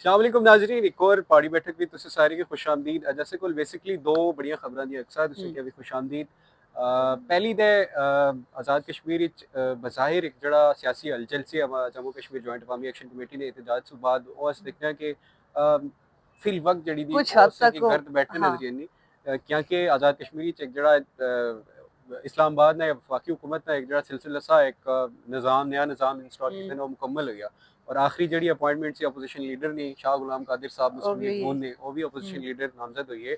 अस्सलाम वालेकुम नाज़रीन, एक और पहाड़ी बैठक भी तुसें सारे की खुशामदीद। जैसे कोल बेसिकली दो बड़ियां खबरां दी अक्सर तुसें कि खुशामदीद। पहली ते आज़ाद कश्मीर बज़ाहिर एक जड़ा सियासी हलचल सी जम्मू कश्मीर जॉइंट अवामी एक्शन कमेटी ने एहतजाज तो बाद और अस दिखना कि फिल वक्त जड़ी दी कुछ वो हद उससे तक कि वो। गर्द बैठने हाँ। नजरिए नहीं क्या कि आज़ाद कश्मीरी एक जड़ा इस्लामाबाद ने वफाकी हुकूमत ने एक जड़ा सिलसिला सा एक निज़ाम नया निज़ाम इंस्टॉल किया वो मुकम्मल हो गया और आखिरी जड़ी अपॉइंटमेंट सी अपोजिशन लीडर ने शाह गुलाम कादिर साहब मुस्लिम लीग नून ने वो भी अपोजिशन लीडर नामजद हुई है।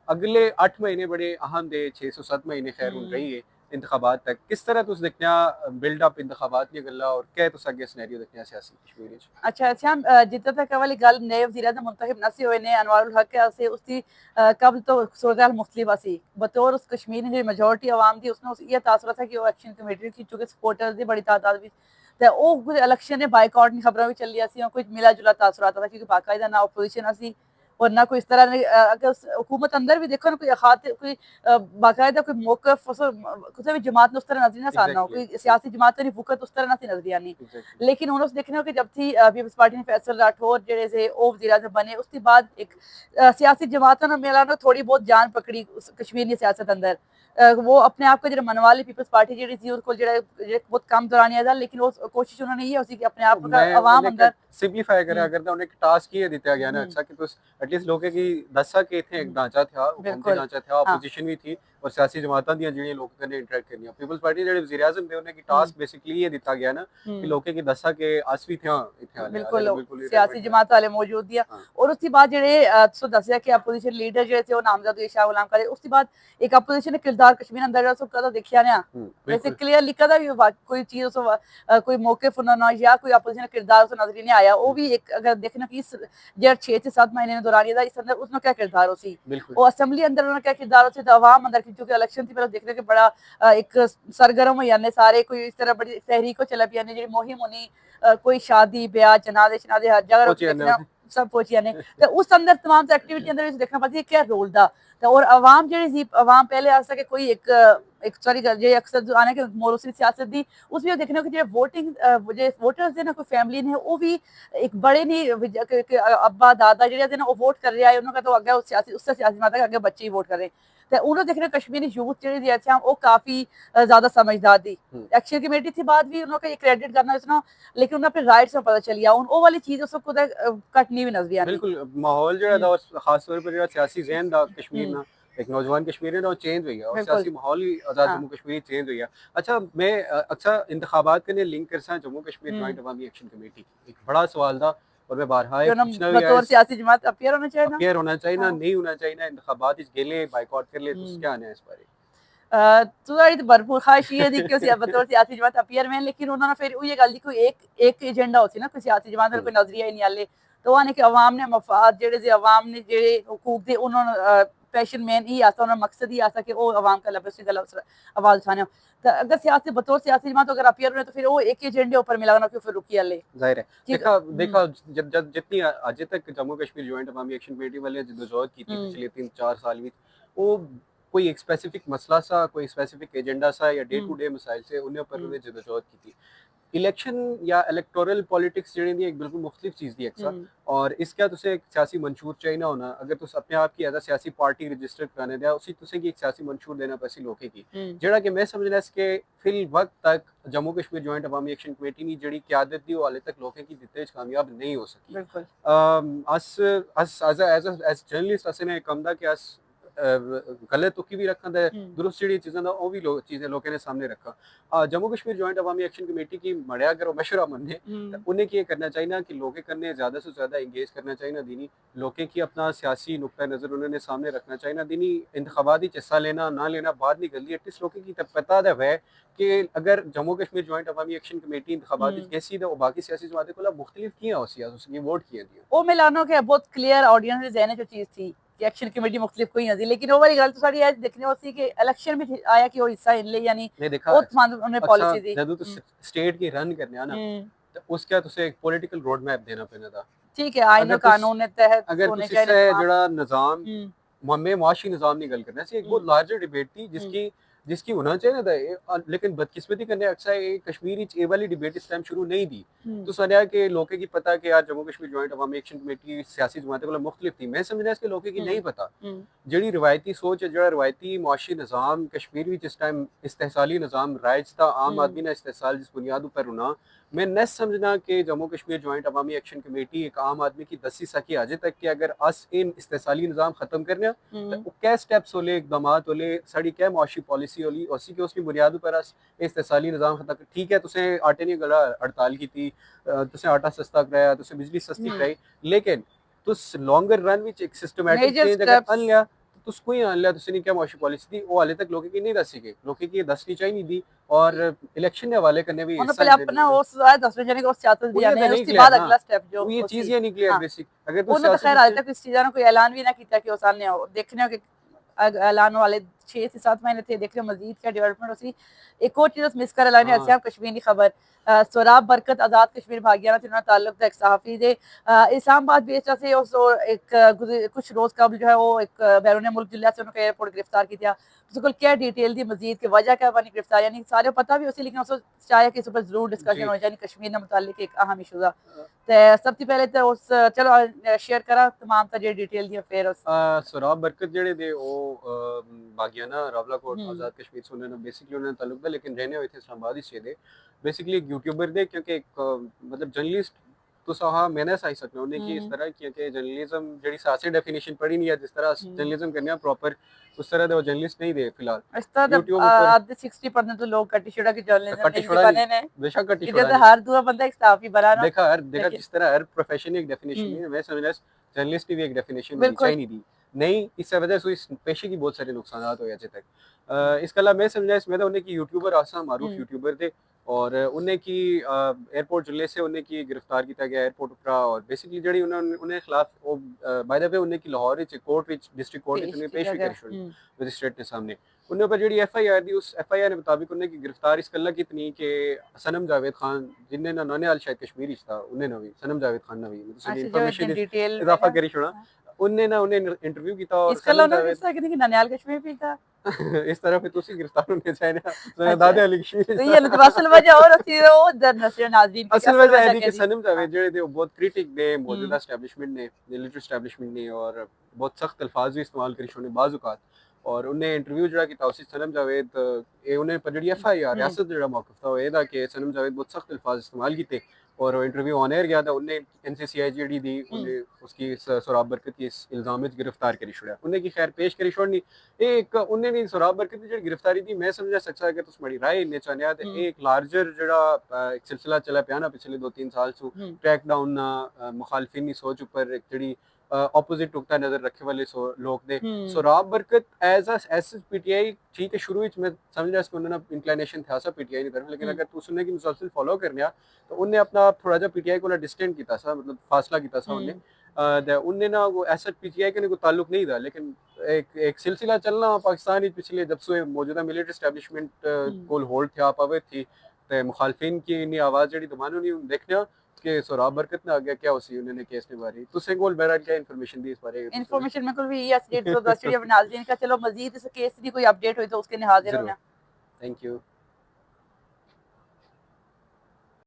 अगले 8 महीने बड़े अहम दे 607 महीने खैर उन रही है इंतखाबात तक किस तरह तुस दिखना बिल्ड अप इंतखाबात की गल्ला और क्या तुस अगे सिनेरियो दिखना सियासी कश्मीर च। अच्छा अच्छा, जितना तक वाली गल नए वज़ीर-ए-आज़म मुंतखब नसी हुए ने अनवारुल हक के से उसकी कबल तो सूरत मुख्तलिफ सी बतौर उस कश्मीर की मेजोरिटी आवाम थी उसने ये तासर था कि वो एक्शन कमेटी की चूंकि सपोर्टर्स दी बड़ी तादाद भी ते ओ कुछ इलेक्शन ने बायकॉट की खबरें भी चली सी कुछ मिला जुला तासर आता था क्योंकि बाकायदा ना अपोजिशन सी और ना कोई इस तरह अगर हुकूमत अंदर भी देखो ना कोई खाते कोई बाकायदा कोई मौकफ किसी भी जमात ने उस तरह नजर ना साधना हो एग्जैक्टली कोई सियासी जमात नहीं वक़्त उस तरह ना सी नजरिया नहीं। एग्जैक्टली लेकिन उन्होंने देखना कि जब थी पीपल्स पार्टी ने फैसल राठौर जेड़े से ओ वज़ीर-ए-आज़म बने उसके बाद एक सियासी जमातों ने मिला थोड़ी बहुत जान पकड़ी कश्मीर की सियासत अंदर। वो अपने आप को जो मनवाली पीपल्स पार्टी जी थी उसको बहुत कम दौरानिया था लेकिन वो कोशिश उन्होंने ये उसी कि अपने आप का मैं अवाम उन्हें अंदर। सिंपलीफाई करा अगर तो उन्हें टास्क ये दिया गया ना हम्म, अच्छा कि तुस एटलीस्ट लोगों की दसा के थे एक ढांचा था हुकूमती बिल्कुल। ढांचा था हाँ। अपोजिशन भी थी और सियासी जमातां दी जेहड़ियां लोगों कन्नै इंटरेक्ट करनी पीपल्स पार्टी जेहड़े वज़ीर आज़म थे उन्हें की हम्म, टास्क बेसिकली ये दिता गया ना कि हम्म, लोगों की दसा के अस भी थे इथे आले आले बिल्कुल बिल्कुल सियासी रिलेवेंट है। जमात वाले मौजूद दिया। हाँ और उसके बाद जेड़े तुसें दस्सेआ कि अपोजिशन लीडर जेड़े थे वो नामजद हुए शाह गुलाम कादिर उसके बाद एक अपोजिशन ने किरदार कश्मीर अंदर जेड़ा सो कदा देखिया ना वैसे बिल्कुल क्लियरली कदा भी कोई चीज उस कोई मौकिफ उन्होंने या कोई अपोजिशन किरदार उस नजर नहीं आया वो भी एक अगर देखना कि इस जेड़ा 6 से 7 महीने दौरान था इस अंदर उसमें क्या किरदार उसी बिल्कुल वो असेंबली अंदर उन्होंने क्या किरदार उसी तो अवाम अंदर की चूंकि इलेक्शन थी पहले देखने के बड़ा एक सरगर्म हो जाने सारे कोई इस तरह बड़ी तहरीक चला पिया जेडी मुहिम होनी कोई शादी ब्याह जनादे शनादे हर जगह पहुंचे जाने देखना होते सब पहुंची जाने तो उस अंदर तमाम एक्टिविटी अंदर देखना पड़ती है क्या रोल था। तो और अवाम जेडी अवाम पहले आ सके कोई एक सॉरी जे अक्सर जो आने के मोरूसी सियासत दी उसमें देखने को जो वोटिंग जो वोटर्स है ना कोई फैमिली ने वो भी एक बड़े नहीं अब्बा दादा जेडे ना वो वोट कर रहा है उन्होंने तो अगे सियासी उससे सियासी माता आगे बच्चे ही वोट कर रहे हैं। तो उन्होंने देखने कश्मीरी यूथ जेडी अच्छा वो काफी ज्यादा समझदार थी। एक्शन कमेटी थी बाद भी उन्होंने क्रेडिट करना इसना लेकिन उन्हें अपने राइट्स में पता चलिया वो वाली चीज उसको कटनी भी नजर आनी। बिल्कुल माहौल जो था खास तौर पर जो सियासी जहन था कश्मीर हम्म, ना एक नौजवान कश्मीरी ना चेंज हुई है और बिल्कुल। सियासी माहौल ही आज़ाद हाँ। जम्मू कश्मीर चेंज हुई है। अच्छा मैं अच्छा इंतखाबात के लिए लिंक कर सा जम्मू कश्मीर हम्म, जॉइंट अवामी एक्शन कमेटी एक बड़ा सवाल था और मैं बारहा ये जो ना पूछना भी आया बतौर सियासी जमात अपियर होना चाहिए ना। अपियर होना चाहिए ना हाँ। नहीं होना चाहिए ना इंतखाबात इस गेले बाइकआउट कर ले तो हम्म। क्या आना है इस बारे। तुआड़ी तो भरपूर ख्वाहिश ये थी कि उसी बतौर सियासी जमात अपियर में लेकिन उन्होंने फिर ये गल दी कोई एक एक एजेंडा होती ना कोई सियासी जमात का कोई नजरिया ही नहीं आले तो आने कि अवाम ने मफाद जेड़े जे अवाम ने जेड़े हुकूक दे उन्होंने पैशन मेन ही आता उन्होंने मकसद ही आता कि वो अवाम का लबे से गला आवाज उठाने तो अगर सियासी बतौर सियासी जमात अगर अपियर हुए तो फिर वो एक एजेंडे ऊपर मिला क्यों फिर रुकी आले जाहिर है ठीक। देखा देखा जब जब जितनी आज तक जम्मू कश्मीर जॉइंट अवामी एक्शन कमेटी वाले जद्दोजहद की थी पिछले 3-4 साल में वो कोई एक स्पेसिफिक मसला सा कोई स्पेसिफिक एजेंडा सा या डे टू डे मसाइल से उन्हें पर उन्हें जद्दोजहद की थी। इलेक्शन या इलेक्टोरल पॉलिटिक्स जेह्ड़ी एक बिल्कुल मुख्तलिफ चीज़ दी अक्सर और इसका तुसें एक सियासी मंशूर चाहिए होना अगर तुस अपने आप की एज अ सियासी पार्टी रजिस्टर कराने दिया उसी तुसें की एक सियासी मंशूर देना पैसी लोकें की जेह्ड़ा कि मैं समझना कि फिल वक्त तक जम्मू कश्मीर जॉइंट अवामी एक्शन कमेटी की जेह्ड़ी क्यादत थी वो हाले तक लोकें की दित्ते च कामयाब नहीं हो सकी। बिल्कुल। अस अस एज जर्नलिस्ट असें कम दा कि अस गलत तुकी भी रखा ते दुरुस्त जेह्ड़ी चीज़ां दा ओह् भी चीज़ें लोकें ने सामने रखा। जम्मू कश्मीर जॉइंट अवामी एक्शन कमेटी की मड़ेआ अगर मशवरा मन्ने तो उन्हें केह् करना चाहिए कि लोकें कन्नै ज़्यादा से ज़्यादा इंगेज करना चाहिए दीनी लोकें की अपना सियासी नुक्ता नज़र उन्होंने सामने रखना चाहिए दीनी इंतखाबात हिस्सा लेना ना लेना बाद नहीं गलती एटलीस्ट लोकें की पता तो है कि अगर जम्मू कश्मीर जॉइंट अवामी एक्शन कमेटी इंतखाबात कैसी तो बाकी सियासी जमातें को मुख्तलिफ किया उसकी वोट किए दिए वो मिलानो के बहुत क्लियर ऑडियंस दे जहने जो चीज थी कि एक्शन कमेटी मुख्तलिफ कोई नहीं थी लेकिन वो वाली गल तो सारी देखने होती कि इलेक्शन में आया कि वो हिस्सा इन ले यानी ने देखा वो उन्हें अच्छा पॉलिसी थी। जदों तो स्टेट की रन करने ना तो उसका तुसे एक पॉलिटिकल रोड मैप देना पैना था। ठीक है आइन अगर तुस कानून के तहत अगर होने तुस चाहिए इससे तमाम। जड़ा निज़ाम में मुआशी निज़ाम की गल करना एक बहुत लार्जर डिबेट थी जिसकी जिसकी होना चाहिए था लेकिन बदकिस्मती करने अक्सर ये कश्मीर ए वाली डिबेट इस टाइम शुरू नहीं दी तो सरिया के लोके की पता कि यार जम्मू कश्मीर जॉइंट अवामी एक्शन कमेटी सियासी जमातें को मुख्तलिफ थी मैं समझना इसके लोके की नहीं पता ਜਿਹੜੀ ਰਵਾਇਤੀ ਸੋਚ ਹੈ ਜਿਹੜਾ ਰਵਾਇਤੀ ਮੁਆਸ਼ੀ ਨਿਜ਼ਾਮ ਕਸ਼ਮੀਰ ਵਿੱਚ ਇਸ ਟਾਈਮ ਇਸਤਹਿਸਾਲੀ ਨਿਜ਼ਾਮ ਰਾਜ था आम आदमी ने इस्तेसाल जिस बुनियाद पर होना मैं न समझना कि जम्मू कश्मीर जॉइंट अवामी एक्शन कमेटी एक आम आदमी की दसी सकी अजे तक कि अगर अस इन इस्तेसाली निज़ाम ख़त्म करने तो क्या स्टेप्स होले इकदाम होले साड़ी क्या मुआशी पॉलिसी होली उसी के उसकी बुनियाद पर अस इस्तेसाली निज़ाम ख़त्म ठीक है तुसें आटे नहीं गड़ा हड़ताल की थी तुसें आटा सस्ता कराया तुसें बिजली सस्ती कराई लेकिन तुस लॉन्गर रन विच एक सिस्टमैटिक चेंज अगर अन लिया तुस कोई आन लिया तुसें क्या मुआशी पॉलिसी थी वो हाले तक लोगों की नहीं दसी गई लोगों की दसनी चाहिए थी और इलेक्शन के हवाले करने भी पहले अपना वो दसवें जाने को सियासत भी आने उसके बाद अगला स्टेप जो ये चीज ये नहीं क्लियर बेसिक अगर तुम उन्होंने खैर आज तक इस चीज़ का कोई ऐलान भी ना किया कि वो सामने देखने के ऐलान वाले 6 से 7 महीने थे देखने मजीद क्या डेवलपमेंट उसी एक और चीज़ मिस कर ऐलान अच्छा कश्मीर की खबर सोराब बरकत आज़ाद कश्मीर भागियाना से ताल्लुक था एक सहाफ़ी थे इस्लामाबाद बेच से उस एक कुछ रोज़ कबल जो है वो एक बैरून मुल्क जिला से उन्होंने एयरपोर्ट गिरफ्तार किया उसको क्या डिटेल दी मजीद की वजह क्या बनी गिरफ्तार यानी सारे पता भी उसी लेकिन उसको चाहे कि इस पर जरूर डिस्कशन हो यानी कश्मीर ने मुतालिक एक अहम इशू था तो सबसे पहले तो उस चलो शेयर करा तमाम तरह डिटेल दी फिर उस सोराब बरकत जेड़े दे ओ बागियाना रावलाकोट आज़ाद कश्मीर से उन्होंने बेसिकली उन्होंने ताल्लुक था लेकिन रहने हुए थे इस्लामाबाद ही से दे बेसिकली एक यूट्यूबर दे क्योंकि एक मतलब जर्नलिस्ट तो सहा मैंने सही सकना उन्हें कि इस तरह क्योंकि जर्नलिज्म जेडी सासी डेफिनेशन पढ़ी नहीं है जिस तरह जर्नलिज्म करने प्रॉपर उस तरह दे जर्नलिस्ट नहीं दे फिलहाल इस तरह यूट्यूब ऊपर आधे 60% तो लोग कट्टी छोड़ा के जर्नलिज्म नहीं बने ने बेशक कट्टी छोड़ा जैसे हर दूसरा बंदा एक सहाफ़ी बना ना देखा जिस तरह हर प्रोफेशन एक डेफिनेशन है मैं समझ जर्नलिस्ट की भी एक डेफिनेशन होनी चाहिए नहीं दी नहीं इस वजह से इस पेशे की बहुत सारे नुकसान हुए अजे तक इसके अलावा मैं समझा इसमें उन्हें की यूट्यूबर आसा मारूफ यूट्यूबर थे और उन्हें की एयरपोर्ट जिले से उन्हें की गिरफ्तार किया गया एयरपोर्ट उपरा और बेसिकली जड़ी उन्हें खिलाफ बाय द वे उन्हें की लाहौर कोर्ट डिस्ट्रिक्ट कोर्ट में पेश भी करी मजिस्ट्रेट ने सामने उन्हें ऊपर जी FIR दी उस FIR के मुताबिक उन्हें की गिरफ्तार इस कल्ला कितनी कि सनम जावेद खान जिन्हें ना नौने हाल शायद कश्मीरी था उन्हें नवी सनम जावेद खान नवी इंफॉर्मेशन इजाफा करी छोड़ा उन्हें ना उन्हें इंटरव्यू किया और इसका उन्होंने इस तरह कि ननियाल कश्मीर भी था इस तरह पे तुसी गिरफ्तार होने चाहिए ना दादे अली कश्मीर तो ये तो असल वजह और होती है वो नसर नाज़रीन असल वजह है कि सनम जावेद जेड़े थे वो बहुत क्रिटिक ने मौजूदा एस्टैब्लिशमेंट ने मिलिट्री एस्टैब्लिशमेंट ने और बहुत सख्त अल्फाज भी इस्तेमाल करी छोने बाज़ औक़ात और उन्हें इंटरव्यू जड़ा किया उसी सनम जावेद ए उन्हें पर जड़ी FIR रियासत जड़ा मौक़िफ़ था वो एदा कि सनम जावेद बहुत सख्त अल्फाज इस्तेमाल किए और वो इंटरव्यू ऑन एयर गया था उन्हें NCCI जेडी दी उन्हें उसकी सोराब बरकत की इस इल्ज़ाम में गिरफ्तार करी छोड़ा उन्हें की खैर पेश करी छोड़नी एक उन्हें नहीं सोराब बरकत की जो गिरफ्तारी थी मैं समझा सकता कि तुस बड़ी राय इन्ने चाहने ते एक लार्जर जड़ा एक सिलसिला चला पिया ना पिछले 2-3 साल से ट्रैक डाउन ना मुखालफिन की सोच ऊपर एक जड़ी ऑपोजिट नुक्ता नजर रखे वाले लोग ने सोराब बरकत एज PTI ठीक है शुरू में समझ रहा इसको उन्होंने इंक्लिनेशन था सा PTI की तरफ लेकिन अगर तू सुनने की मुसलसल फॉलो करने तो उन्हें अपना थोड़ा जा PTI को डिस्टेंट किया सा मतलब फासला किया सा उन्हें ना वो ऐसा PTI के कोई ताल्लुक नहीं था लेकिन एक सिलसिला चलना पाकिस्तान पिछले जब से मौजूदा मिलिट्री एस्टैब्लिशमेंट को होल्ड थे पावे थी तो मुखालफिन की इन्नी आवाज़ जड़ी दमानो नहीं देखने के सोराब बरकत ने आगे क्या उसी उन्होंने केस ने बारे तो सेगोल बहरहाल क्या इन्फॉर्मेशन दी इस बारे इन्फॉर्मेशन में कुल भी ये स्टेट तो दस्तिया नाज़रीन का चलो मजीद इस केस की कोई अपडेट हुई तो उसके लिए हाजिर होना थैंक यू